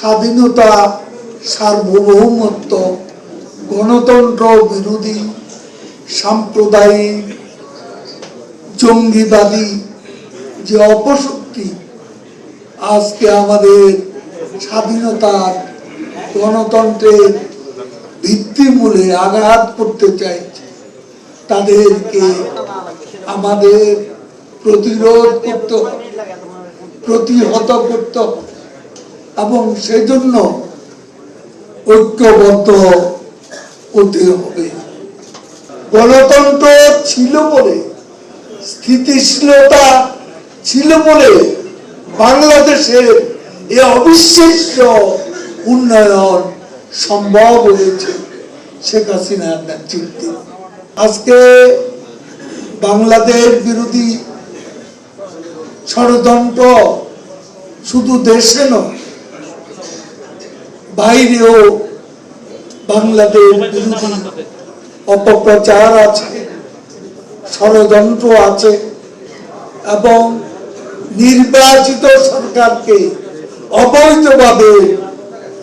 স্বাধীনতা, সার্বভৌমত্ব, গণতন্ত্র বিরোধী সাম্প্রদায়িক জঙ্গিবাদী যে অপশক্তি আজকে আমাদের স্বাধীনতার, গণতন্ত্রের ভিত্তিমূলে আঘাত করতে চাইছে, তাদেরকে আমাদের প্রতিরোধ করতে হবে, প্রতিহত করতে হবে এবং সেজন্য ঐক্যবদ্ধ হতে হবে। গণতন্ত্র ছিল বলে, স্থিতিশীলতা ছিল বলে বাংলাদেশের এই অবিশ্বাস্য উন্নয়ন সম্ভব হয়েছে শেখ হাসিনার নেতৃত্বে। আজকে বাংলাদেশ বিরোধী ষড়যন্ত্র শুধু দেশে নয়, বাইরেও বাংলাদেশ বিরোধী অপপ্রচার আছে, ষড়যন্ত্র আছে এবং নির্বাচিত সরকারকে অবৈধভাবে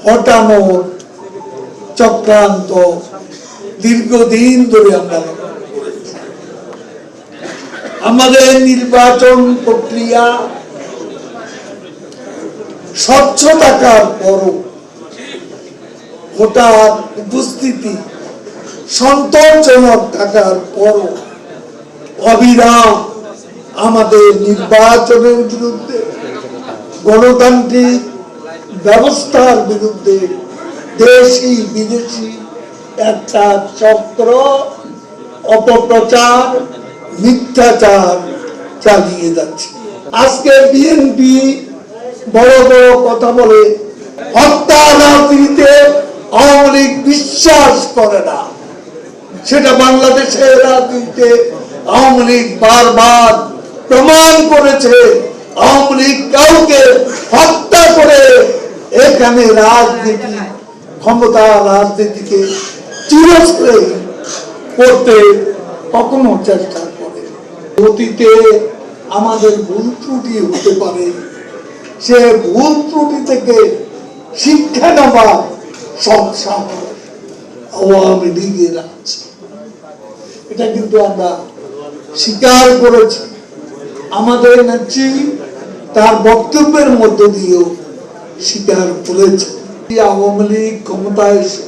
হটানোর চক্রান্ত দীর্ঘদিন ধরে আমরা করেছি। আমাদের নির্বাচন প্রক্রিয়া স্বচ্ছ থাকার পরও ভোটার উপস্থিতি সন্তোষজনক থাকার পরও অবিরাম আমাদের নির্বাচনের বিরুদ্ধে, গণতান্ত্রিক ব্যবস্থার বিরুদ্ধে দেশি বিদেশি একটা চক্র অপপ্রচার, মিথ্যাচার চালিয়ে যাচ্ছে। আজকে বিএনপি বড় বড় কথা বলে, হত্যা রাজনীতিতে আওয়ামী লীগ বিশ্বাস করে না। সেটা বাংলাদেশের রাজনীতিতে আওয়ামী লীগ বারবার প্রমাণ করেছে। আওয়ামী লীগ কাউকে হত্যা করে এখানে রাজনীতি, ক্ষমতা রাজনীতিকে চিরস্থায়ী করতে কখনো চেষ্টা করে। অতীতে আমাদের ভুল ত্রুটি হতে পারে, সে ভুল ত্রুটি থেকে শিক্ষা নেওয়ার সৎসাহস আওয়ামী লীগের আছে। এটা কিন্তু আমরা স্বীকার করেছি। আমাদের নেত্রী তার বক্তব্যের মধ্য দিয়েও স্বীকার করেছে। আওয়ামী লীগ ক্ষমতায় এসে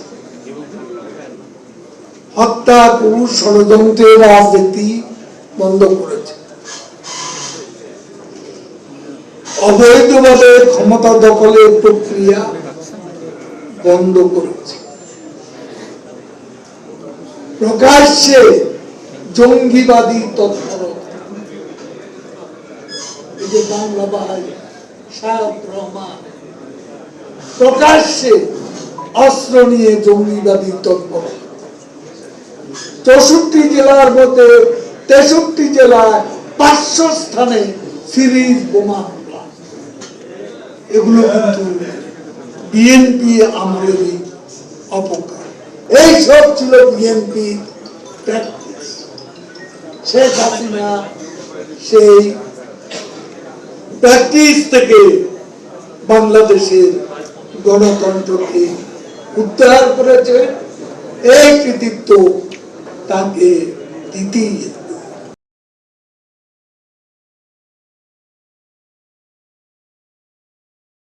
হত্যা, পুরুষ ষড়যন্ত্রের রাজনীতি বন্ধ করেছে, অবৈধভাবে ক্ষমতা দখলের প্রক্রিয়া বন্ধ করেছে, প্রকাশ্যে জঙ্গিবাদী তৎপরতা, এই যে বাংলা ভাই শায়ক রহমান প্রকাশ্যে অস্ত্র নিয়ে জঙ্গিবাদী তৎপরতা, 64 জেলার মধ্যে 63 জেলায় 500 স্থানে সিরিজ বোমা হামলা, এগুলো কিন্তু বিএনপি আমলেরই অপকার। এই সব ছিল বিএনপি প্র্যাকটিস। শেখ হাসিনা সেই প্র্যাকটিস থেকে বাংলাদেশের গণতন্ত্রকে উদ্ধার করেছে। এই কৃতিত্ব তাকে দিতেই